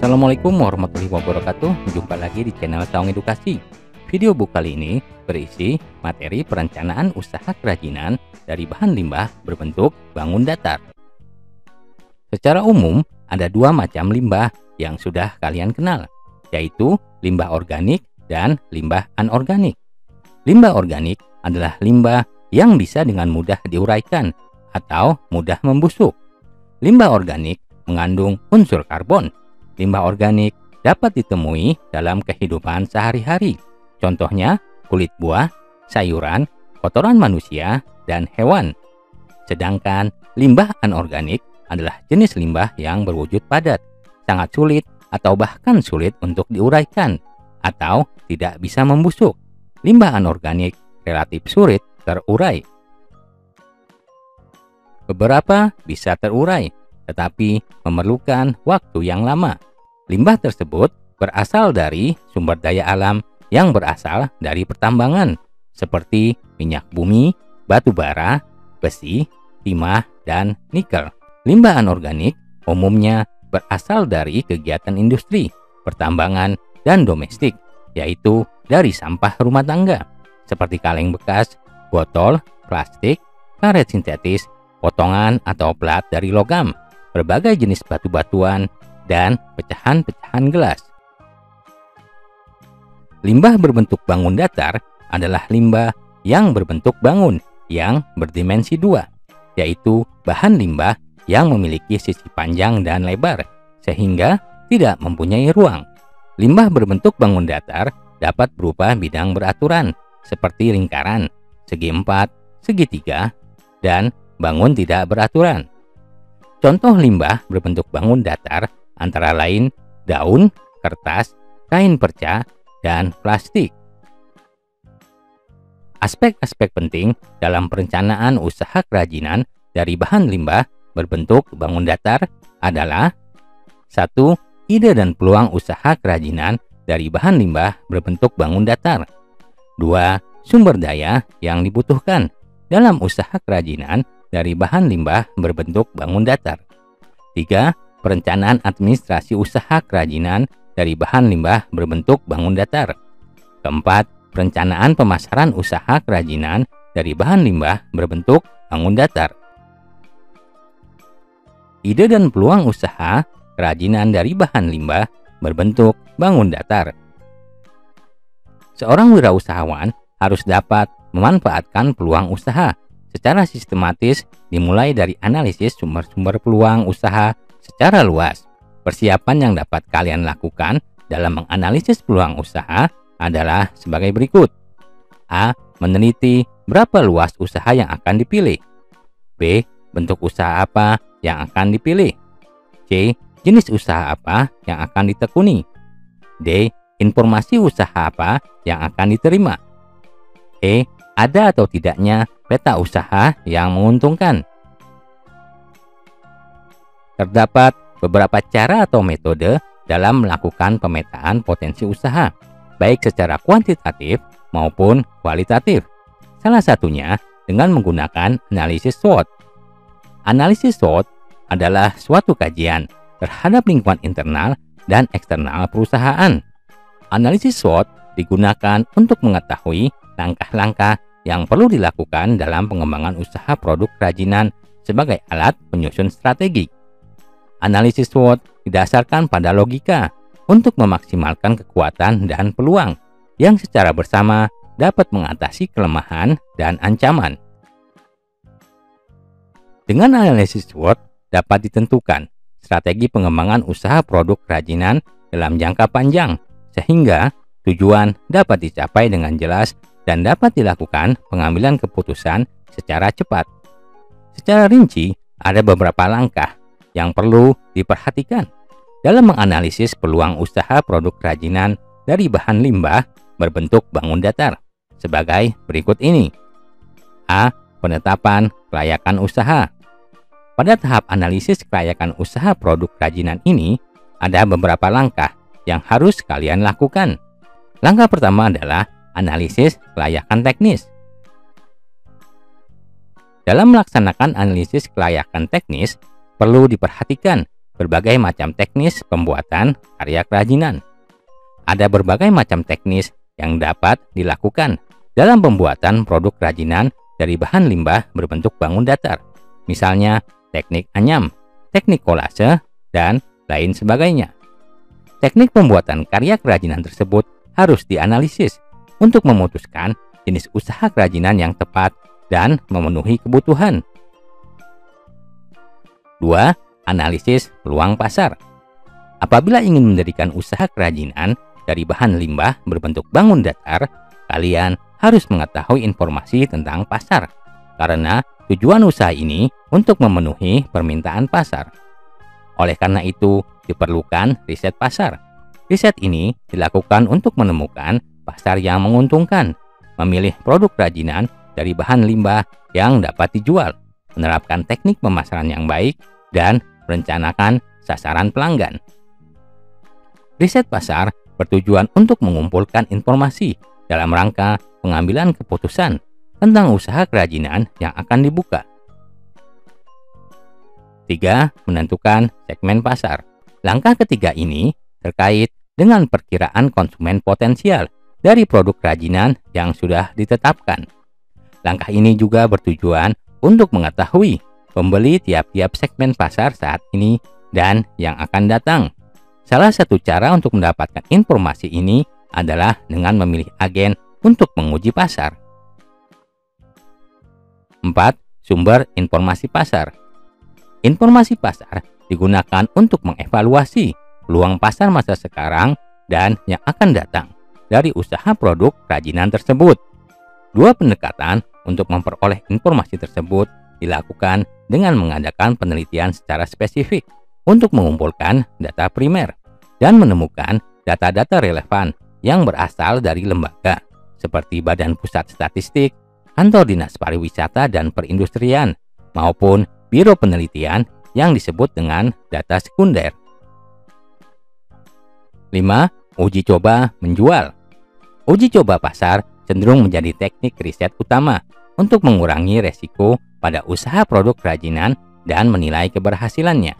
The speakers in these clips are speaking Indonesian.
Assalamualaikum warahmatullahi wabarakatuh. Jumpa lagi di channel Saung Edukasi. Video buku kali ini berisi materi perencanaan usaha kerajinan dari bahan limbah berbentuk bangun datar. Secara umum, ada dua macam limbah yang sudah kalian kenal, yaitu limbah organik dan limbah anorganik. Limbah organik adalah limbah yang bisa dengan mudah diuraikan atau mudah membusuk. Limbah organik mengandung unsur karbon. Limbah organik dapat ditemui dalam kehidupan sehari-hari. Contohnya kulit buah, sayuran, kotoran manusia, dan hewan. Sedangkan limbah anorganik adalah jenis limbah yang berwujud padat, sangat sulit atau bahkan sulit untuk diuraikan atau tidak bisa membusuk. Limbah anorganik relatif sulit terurai. Beberapa bisa terurai, tetapi memerlukan waktu yang lama. Limbah tersebut berasal dari sumber daya alam yang berasal dari pertambangan, seperti minyak bumi, batu bara, besi, timah, dan nikel. Limbah anorganik umumnya berasal dari kegiatan industri, pertambangan, dan domestik, yaitu dari sampah rumah tangga, seperti kaleng bekas, botol, plastik, karet sintetis, potongan atau plat dari logam, berbagai jenis batu-batuan, dan pecahan-pecahan gelas. Limbah berbentuk bangun datar adalah limbah yang berbentuk bangun yang berdimensi 2, yaitu bahan limbah yang memiliki sisi panjang dan lebar, sehingga tidak mempunyai ruang. Limbah berbentuk bangun datar dapat berupa bidang beraturan, seperti lingkaran, segi 4, segitiga, dan bangun tidak beraturan. Contoh limbah berbentuk bangun datar antara lain daun, kertas, kain perca, dan plastik. Aspek-aspek penting dalam perencanaan usaha kerajinan dari bahan limbah berbentuk bangun datar adalah 1. Ide dan peluang usaha kerajinan dari bahan limbah berbentuk bangun datar. 2. Sumber daya yang dibutuhkan dalam usaha kerajinan dari bahan limbah berbentuk bangun datar. 3. Perencanaan administrasi usaha kerajinan dari bahan limbah berbentuk bangun datar. 4. Perencanaan pemasaran usaha kerajinan dari bahan limbah berbentuk bangun datar. Ide dan peluang usaha kerajinan dari bahan limbah berbentuk bangun datar. Seorang wirausahawan harus dapat memanfaatkan peluang usaha secara sistematis, dimulai dari analisis sumber-sumber peluang usaha secara luas. Persiapan yang dapat kalian lakukan dalam menganalisis peluang usaha adalah sebagai berikut. A. Meneliti berapa luas usaha yang akan dipilih. B. Bentuk usaha apa yang akan dipilih. C. Jenis usaha apa yang akan ditekuni. D. Informasi usaha apa yang akan diterima. E. Ada atau tidaknya peta usaha yang menguntungkan. Terdapat beberapa cara atau metode dalam melakukan pemetaan potensi usaha, baik secara kuantitatif maupun kualitatif. Salah satunya dengan menggunakan analisis SWOT. Analisis SWOT adalah suatu kajian terhadap lingkungan internal dan eksternal perusahaan. Analisis SWOT digunakan untuk mengetahui langkah-langkah yang perlu dilakukan dalam pengembangan usaha produk kerajinan sebagai alat penyusun strategi. Analisis SWOT didasarkan pada logika untuk memaksimalkan kekuatan dan peluang yang secara bersama dapat mengatasi kelemahan dan ancaman. Dengan analisis SWOT dapat ditentukan strategi pengembangan usaha produk kerajinan dalam jangka panjang, sehingga tujuan dapat dicapai dengan jelas dan dapat dilakukan pengambilan keputusan secara cepat. Secara rinci, ada beberapa langkah yang perlu diperhatikan dalam menganalisis peluang usaha produk kerajinan dari bahan limbah berbentuk bangun datar sebagai berikut ini. A. Penetapan kelayakan usaha. Pada tahap analisis kelayakan usaha produk kerajinan ini, ada beberapa langkah yang harus kalian lakukan. Langkah pertama adalah analisis kelayakan teknis. Dalam melaksanakan analisis kelayakan teknis, perlu diperhatikan berbagai macam teknis pembuatan karya kerajinan. Ada berbagai macam teknis yang dapat dilakukan dalam pembuatan produk kerajinan dari bahan limbah berbentuk bangun datar. Misalnya teknik anyam, teknik kolase, dan lain sebagainya. Teknik pembuatan karya kerajinan tersebut harus dianalisis untuk memutuskan jenis usaha kerajinan yang tepat dan memenuhi kebutuhan. 2. Analisis peluang pasar. Apabila ingin mendirikan usaha kerajinan dari bahan limbah berbentuk bangun datar, kalian harus mengetahui informasi tentang pasar, karena tujuan usaha ini untuk memenuhi permintaan pasar. Oleh karena itu, diperlukan riset pasar. Riset ini dilakukan untuk menemukan pasar yang menguntungkan, memilih produk kerajinan dari bahan limbah yang dapat dijual, menerapkan teknik pemasaran yang baik, dan merencanakan sasaran pelanggan. Riset pasar bertujuan untuk mengumpulkan informasi dalam rangka pengambilan keputusan tentang usaha kerajinan yang akan dibuka. 3. Menentukan segmen pasar. Langkah ketiga ini terkait dengan perkiraan konsumen potensial dari produk kerajinan yang sudah ditetapkan. Langkah ini juga bertujuan untuk mengetahui pembeli tiap-tiap segmen pasar saat ini dan yang akan datang. Salah satu cara untuk mendapatkan informasi ini adalah dengan memilih agen untuk menguji pasar. 4. Sumber informasi pasar. Informasi pasar digunakan untuk mengevaluasi peluang pasar masa sekarang dan yang akan datang dari usaha produk kerajinan tersebut. Dua pendekatan untuk memperoleh informasi tersebut dilakukan dengan mengadakan penelitian secara spesifik untuk mengumpulkan data primer dan menemukan data-data relevan yang berasal dari lembaga seperti Badan Pusat Statistik, Kantor Dinas Pariwisata dan Perindustrian, maupun Biro Penelitian yang disebut dengan data sekunder. 5. Uji coba menjual. Uji coba pasar cenderung menjadi teknik riset utama untuk mengurangi resiko pada usaha produk kerajinan dan menilai keberhasilannya.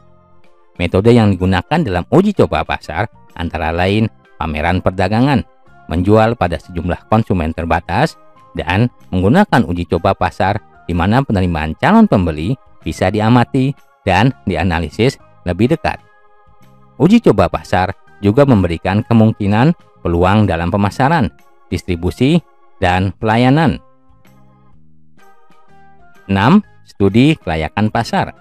Metode yang digunakan dalam uji coba pasar antara lain pameran perdagangan, menjual pada sejumlah konsumen terbatas, dan menggunakan uji coba pasar di mana penerimaan calon pembeli bisa diamati dan dianalisis lebih dekat. Uji coba pasar juga memberikan kemungkinan peluang dalam pemasaran, distribusi, dan pelayanan. 6. Studi kelayakan pasar.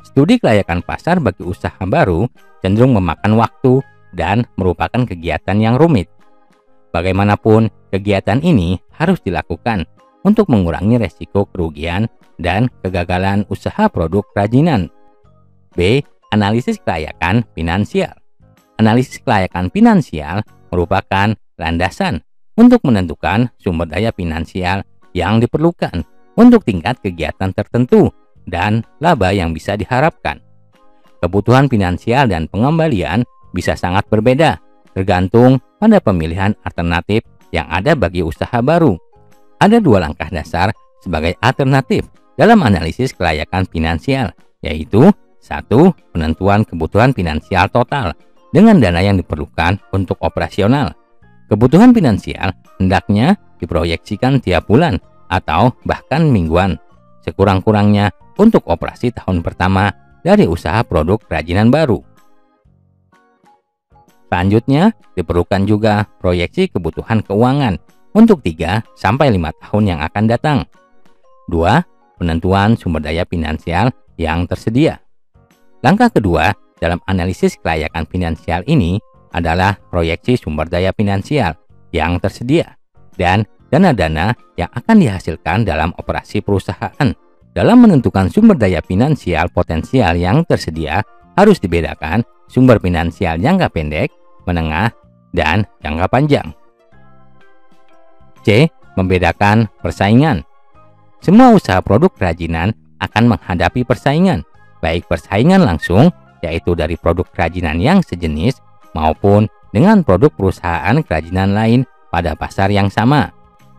Studi kelayakan pasar bagi usaha baru cenderung memakan waktu dan merupakan kegiatan yang rumit. Bagaimanapun, kegiatan ini harus dilakukan untuk mengurangi resiko kerugian dan kegagalan usaha produk kerajinan. B. Analisis kelayakan finansial. Analisis kelayakan finansial merupakan landasan untuk menentukan sumber daya finansial yang diperlukan untuk tingkat kegiatan tertentu dan laba yang bisa diharapkan. Kebutuhan finansial dan pengembalian bisa sangat berbeda, tergantung pada pemilihan alternatif yang ada bagi usaha baru. Ada dua langkah dasar sebagai alternatif dalam analisis kelayakan finansial, yaitu 1. Penentuan kebutuhan finansial total dengan dana yang diperlukan untuk operasional. Kebutuhan finansial hendaknya diproyeksikan tiap bulan atau bahkan mingguan, sekurang-kurangnya untuk operasi tahun pertama dari usaha produk kerajinan baru. Selanjutnya, diperlukan juga proyeksi kebutuhan keuangan untuk 3-5 tahun yang akan datang. 2. Penentuan sumber daya finansial yang tersedia. Langkah kedua dalam analisis kelayakan finansial ini adalah proyeksi sumber daya finansial yang tersedia dan dana-dana yang akan dihasilkan dalam operasi perusahaan. Dalam menentukan sumber daya finansial potensial yang tersedia, harus dibedakan sumber finansial jangka pendek, menengah, dan jangka panjang. C. Membedakan persaingan. Semua usaha produk kerajinan akan menghadapi persaingan, baik persaingan langsung, yaitu dari produk kerajinan yang sejenis, maupun dengan produk perusahaan kerajinan lain pada pasar yang sama.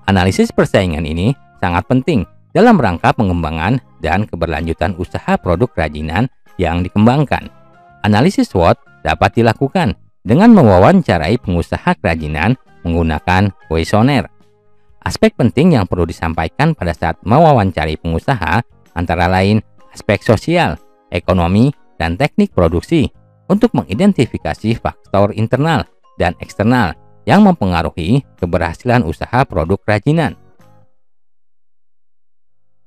Analisis persaingan ini sangat penting dalam rangka pengembangan dan keberlanjutan usaha produk kerajinan yang dikembangkan. Analisis SWOT dapat dilakukan dengan mewawancarai pengusaha kerajinan menggunakan kuesioner. Aspek penting yang perlu disampaikan pada saat mewawancarai pengusaha antara lain aspek sosial, ekonomi, dan teknik produksi untuk mengidentifikasi faktor internal dan eksternal yang mempengaruhi keberhasilan usaha produk kerajinan.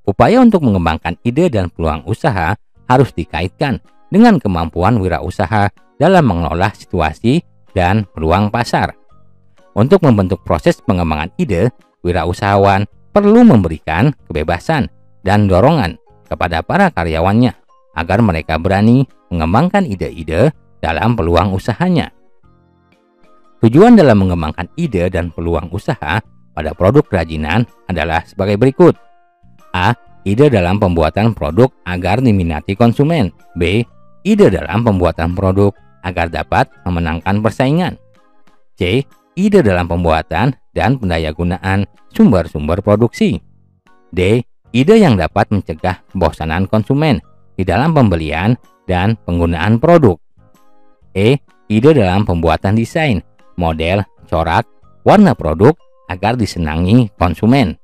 Upaya untuk mengembangkan ide dan peluang usaha harus dikaitkan dengan kemampuan wirausaha dalam mengelola situasi dan peluang pasar. Untuk membentuk proses pengembangan ide, wirausahawan perlu memberikan kebebasan dan dorongan kepada para karyawannya agar mereka berani mengembangkan ide-ide dalam peluang usahanya. Tujuan dalam mengembangkan ide dan peluang usaha pada produk kerajinan adalah sebagai berikut. A. Ide dalam pembuatan produk agar diminati konsumen. B. Ide dalam pembuatan produk agar dapat memenangkan persaingan. C. Ide dalam pembuatan dan pendayagunaan sumber-sumber produksi. D. Ide yang dapat mencegah kebosanan konsumen di dalam pembelian dan penggunaan produk. E. Ide dalam pembuatan desain, model, corak, warna produk agar disenangi konsumen.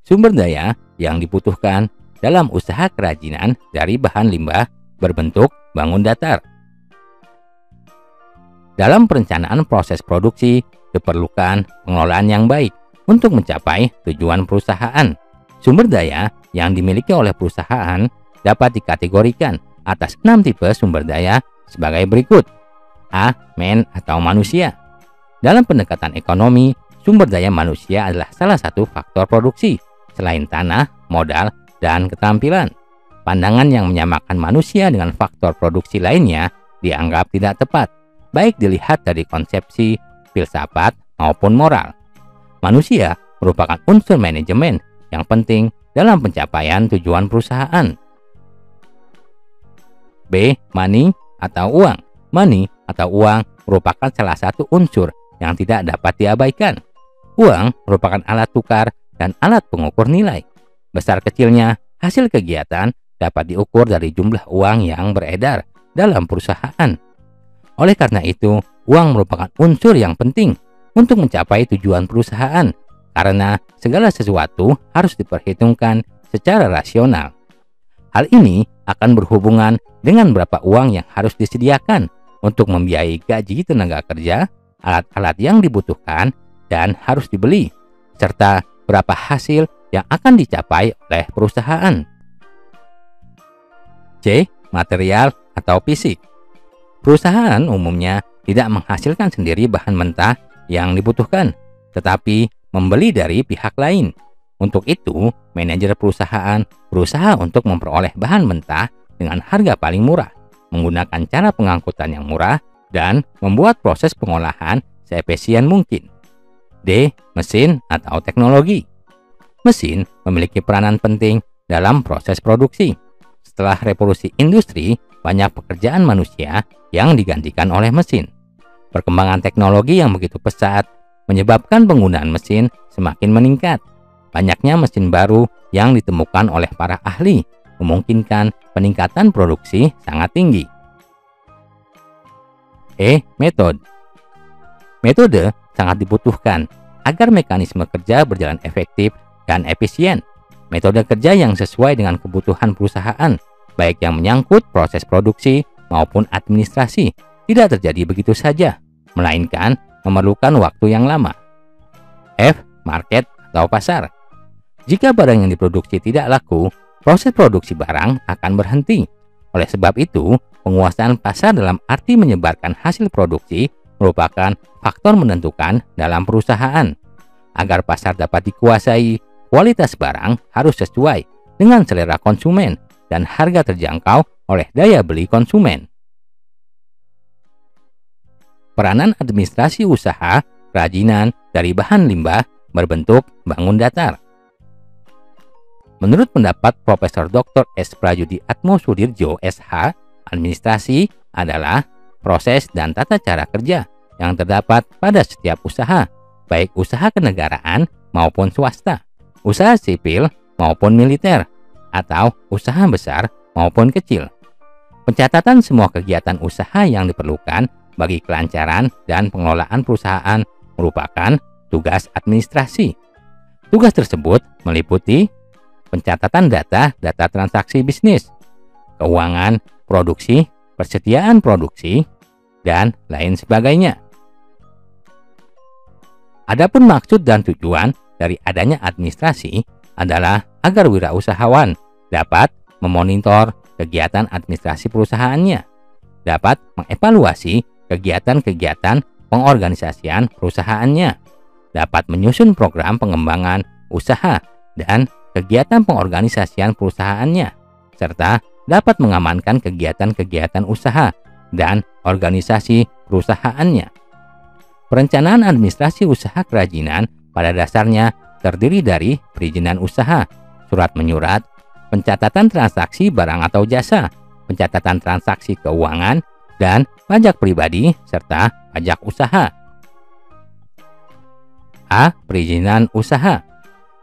Sumber daya yang dibutuhkan dalam usaha kerajinan dari bahan limbah berbentuk bangun datar. Dalam perencanaan proses produksi, diperlukan pengelolaan yang baik untuk mencapai tujuan perusahaan. Sumber daya yang dimiliki oleh perusahaan dapat dikategorikan atas 6 tipe sumber daya sebagai berikut. A. Man atau manusia. Dalam pendekatan ekonomi, sumber daya manusia adalah salah satu faktor produksi selain tanah, modal, dan keterampilan. Pandangan yang menyamakan manusia dengan faktor produksi lainnya dianggap tidak tepat, baik dilihat dari konsepsi, filsafat, maupun moral. Manusia merupakan unsur manajemen yang penting dalam pencapaian tujuan perusahaan. B. Money atau uang. Money atau uang merupakan salah satu unsur yang tidak dapat diabaikan. Uang merupakan alat tukar dan alat pengukur nilai. Besar kecilnya hasil kegiatan dapat diukur dari jumlah uang yang beredar dalam perusahaan. Oleh karena itu, uang merupakan unsur yang penting untuk mencapai tujuan perusahaan karena segala sesuatu harus diperhitungkan secara rasional. Hal ini akan berhubungan dengan berapa uang yang harus disediakan untuk membiayai gaji tenaga kerja, alat-alat yang dibutuhkan dan harus dibeli, serta berapa hasil yang akan dicapai oleh perusahaan. C. Material atau fisik. Perusahaan umumnya tidak menghasilkan sendiri bahan mentah yang dibutuhkan, tetapi membeli dari pihak lain. Untuk itu, manajer perusahaan berusaha untuk memperoleh bahan mentah dengan harga paling murah, menggunakan cara pengangkutan yang murah, dan membuat proses pengolahan seefisien mungkin. D. Mesin atau teknologi. Mesin memiliki peranan penting dalam proses produksi. Setelah revolusi industri, banyak pekerjaan manusia yang digantikan oleh mesin. Perkembangan teknologi yang begitu pesat menyebabkan penggunaan mesin semakin meningkat. Banyaknya mesin baru yang ditemukan oleh para ahli memungkinkan peningkatan produksi sangat tinggi. E. Metode. Metode sangat dibutuhkan agar mekanisme kerja berjalan efektif dan efisien. Metode kerja yang sesuai dengan kebutuhan perusahaan, baik yang menyangkut proses produksi maupun administrasi, tidak terjadi begitu saja, melainkan memerlukan waktu yang lama. F. Market atau pasar. Jika barang yang diproduksi tidak laku, proses produksi barang akan berhenti. Oleh sebab itu, penguasaan pasar dalam arti menyebarkan hasil produksi merupakan faktor menentukan dalam perusahaan. Agar pasar dapat dikuasai, kualitas barang harus sesuai dengan selera konsumen dan harga terjangkau oleh daya beli konsumen. Peranan administrasi usaha kerajinan dari bahan limbah berbentuk bangun datar. Menurut pendapat Profesor Dr. S. Prayudi Atmosudirjo SH, administrasi adalah proses dan tata cara kerja yang terdapat pada setiap usaha, baik usaha kenegaraan maupun swasta, usaha sipil maupun militer, atau usaha besar maupun kecil. Pencatatan semua kegiatan usaha yang diperlukan bagi kelancaran dan pengelolaan perusahaan merupakan tugas administrasi. Tugas tersebut meliputi pencatatan data transaksi bisnis, keuangan, produksi, persediaan produksi, dan lain sebagainya. Adapun maksud dan tujuan dari adanya administrasi adalah agar wirausahawan dapat memonitor kegiatan administrasi perusahaannya, dapat mengevaluasi kegiatan-kegiatan pengorganisasian perusahaannya, dapat menyusun program pengembangan usaha dan kegiatan pengorganisasian perusahaannya, serta dapat mengamankan kegiatan-kegiatan usaha dan organisasi perusahaannya. Perencanaan administrasi usaha kerajinan pada dasarnya terdiri dari perizinan usaha, surat menyurat, pencatatan transaksi barang atau jasa, pencatatan transaksi keuangan, dan pajak pribadi serta pajak usaha. A. Perizinan usaha.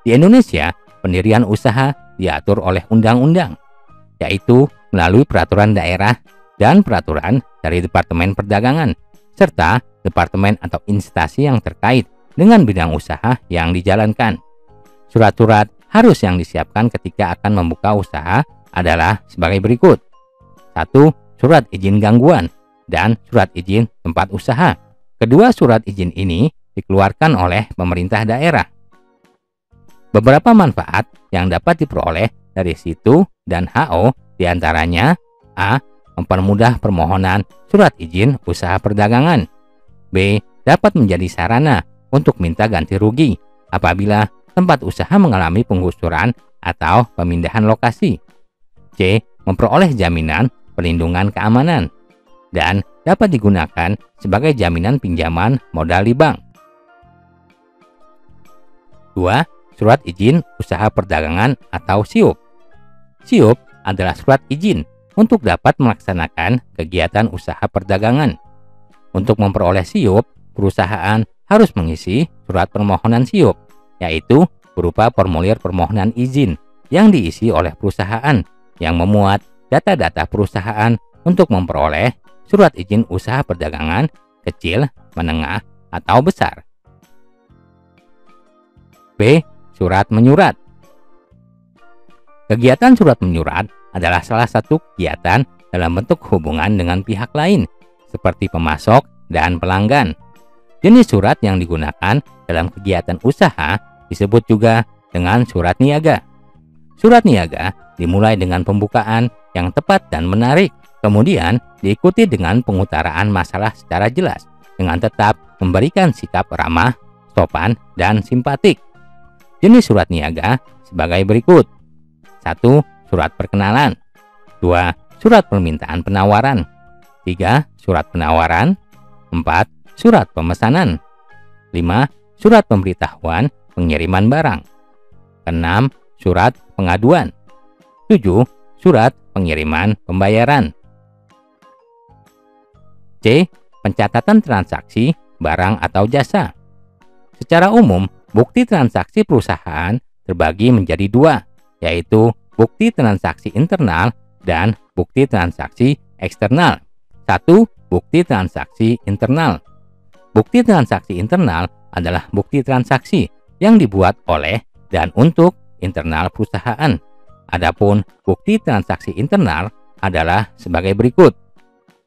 Di Indonesia, pendirian usaha diatur oleh undang-undang, yaitu melalui peraturan daerah dan peraturan dari Departemen Perdagangan, serta departemen atau instansi yang terkait dengan bidang usaha yang dijalankan. Surat-surat harus yang disiapkan ketika akan membuka usaha adalah sebagai berikut. 1. Surat izin gangguan dan surat izin tempat usaha. Kedua surat izin ini dikeluarkan oleh pemerintah daerah. Beberapa manfaat yang dapat diperoleh dari situ dan HO diantaranya: A. Mempermudah permohonan surat izin usaha perdagangan. B. Dapat menjadi sarana untuk minta ganti rugi apabila tempat usaha mengalami penggusuran atau pemindahan lokasi. C. Memperoleh jaminan perlindungan keamanan dan dapat digunakan sebagai jaminan pinjaman modal di bank. 2. Surat izin usaha perdagangan atau SIUP. SIUP adalah surat izin untuk dapat melaksanakan kegiatan usaha perdagangan. Untuk memperoleh SIUP, perusahaan harus mengisi surat permohonan SIUP, yaitu berupa formulir permohonan izin yang diisi oleh perusahaan yang memuat data-data perusahaan untuk memperoleh surat izin usaha perdagangan kecil, menengah, atau besar. B. Surat menyurat. Kegiatan surat menyurat adalah salah satu kegiatan dalam bentuk hubungan dengan pihak lain, seperti pemasok dan pelanggan. Jenis surat yang digunakan dalam kegiatan usaha disebut juga dengan surat niaga. Surat niaga dimulai dengan pembukaan yang tepat dan menarik, kemudian diikuti dengan pengutaraan masalah secara jelas, dengan tetap memberikan sikap ramah, sopan, dan simpatik. Jenis surat niaga sebagai berikut. 1. Surat perkenalan. 2. Surat permintaan penawaran. 3. Surat penawaran. 4. Surat pemesanan. 5. Surat pemberitahuan pengiriman barang. 6. Surat pengaduan. 7. Surat pengiriman pembayaran. C. Pencatatan transaksi barang atau jasa. Secara umum, bukti transaksi perusahaan terbagi menjadi dua, yaitu bukti transaksi internal dan bukti transaksi eksternal. 1. Bukti transaksi internal. Bukti transaksi internal adalah bukti transaksi yang dibuat oleh dan untuk internal perusahaan. Adapun bukti transaksi internal adalah sebagai berikut.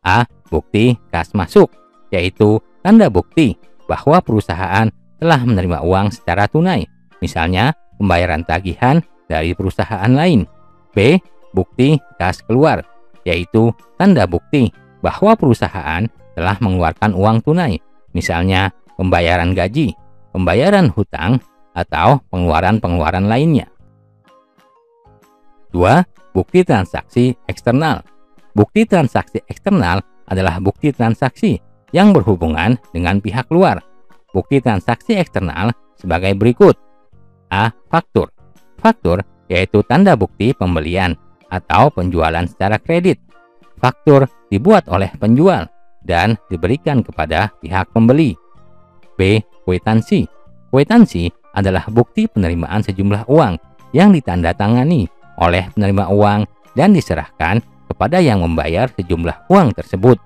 A. Bukti kas masuk, yaitu tanda bukti bahwa perusahaan telah menerima uang secara tunai, misalnya pembayaran tagihan dari perusahaan lain. B. Bukti kas keluar, yaitu tanda bukti bahwa perusahaan telah mengeluarkan uang tunai, misalnya pembayaran gaji, pembayaran hutang, atau pengeluaran-pengeluaran lainnya. 2. Bukti transaksi eksternal. Bukti transaksi eksternal adalah bukti transaksi yang berhubungan dengan pihak luar. Bukti transaksi eksternal sebagai berikut. A. Faktur. Faktur yaitu tanda bukti pembelian atau penjualan secara kredit. Faktur dibuat oleh penjual dan diberikan kepada pihak pembeli. B. Kwitansi. Kwitansi adalah bukti penerimaan sejumlah uang yang ditandatangani oleh penerima uang dan diserahkan kepada yang membayar sejumlah uang tersebut.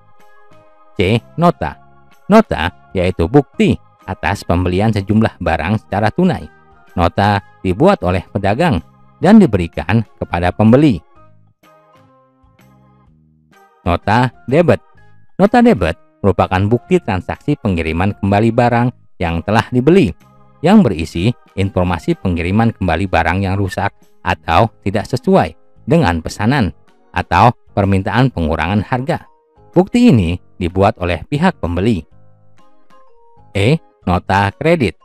C. Nota. Nota yaitu bukti atas pembelian sejumlah barang secara tunai. Nota dibuat oleh pedagang dan diberikan kepada pembeli. Nota debit. Nota debit merupakan bukti transaksi pengiriman kembali barang yang telah dibeli, yang berisi informasi pengiriman kembali barang yang rusak atau tidak sesuai dengan pesanan atau permintaan pengurangan harga. Bukti ini dibuat oleh pihak pembeli. E. Nota kredit.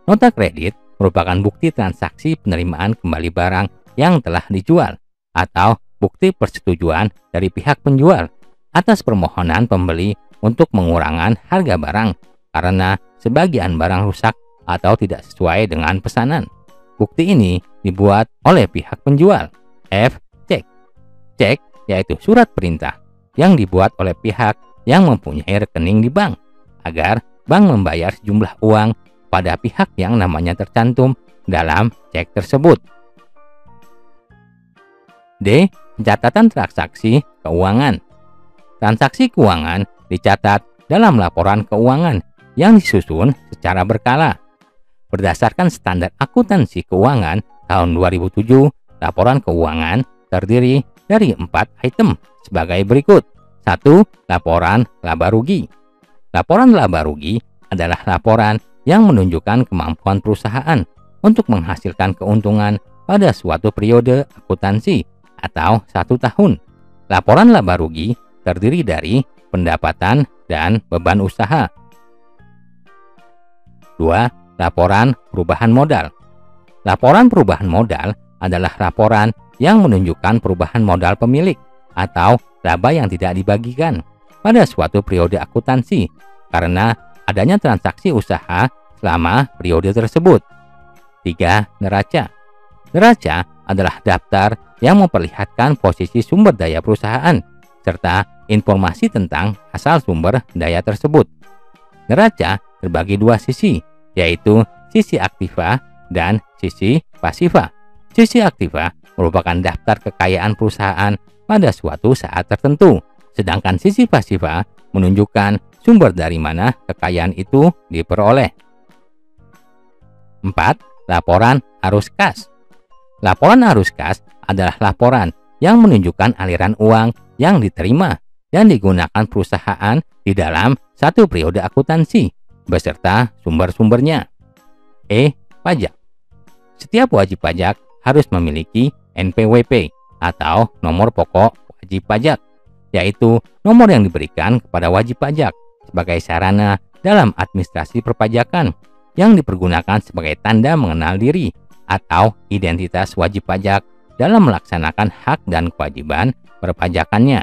Nota kredit merupakan bukti transaksi penerimaan kembali barang yang telah dijual atau bukti persetujuan dari pihak penjual atas permohonan pembeli untuk pengurangan harga barang karena sebagian barang rusak atau tidak sesuai dengan pesanan. Bukti ini dibuat oleh pihak penjual. F. Cek. Cek yaitu surat perintah yang dibuat oleh pihak yang mempunyai rekening di bank agar bank membayar sejumlah uang pada pihak yang namanya tercantum dalam cek tersebut. D. Pencatatan transaksi keuangan. Transaksi keuangan dicatat dalam laporan keuangan yang disusun secara berkala. Berdasarkan standar akuntansi keuangan tahun 2007, laporan keuangan terdiri dari 4 item sebagai berikut. 1. Laporan laba rugi. Laporan laba rugi adalah laporan yang menunjukkan kemampuan perusahaan untuk menghasilkan keuntungan pada suatu periode akuntansi atau 1 tahun. Laporan laba rugi terdiri dari pendapatan dan beban usaha. 2. Laporan perubahan modal. Laporan perubahan modal adalah laporan yang menunjukkan perubahan modal pemilik atau laba yang tidak dibagikan pada suatu periode akuntansi karena adanya transaksi usaha selama periode tersebut. 3. Neraca. Neraca adalah daftar yang memperlihatkan posisi sumber daya perusahaan serta informasi tentang asal sumber daya tersebut. Neraca terbagi 2 sisi, yaitu sisi aktiva dan sisi pasiva. Sisi aktiva merupakan daftar kekayaan perusahaan pada suatu saat tertentu, sedangkan sisi pasiva menunjukkan sumber dari mana kekayaan itu diperoleh. 4. Laporan arus kas. Laporan arus kas adalah laporan yang menunjukkan aliran uang yang diterima dan digunakan perusahaan di dalam satu periode akuntansi beserta sumber-sumbernya. E. Pajak. Setiap wajib pajak harus memiliki NPWP atau nomor pokok wajib pajak, yaitu nomor yang diberikan kepada wajib pajak sebagai sarana dalam administrasi perpajakan yang dipergunakan sebagai tanda mengenal diri atau identitas wajib pajak dalam melaksanakan hak dan kewajiban perpajakannya.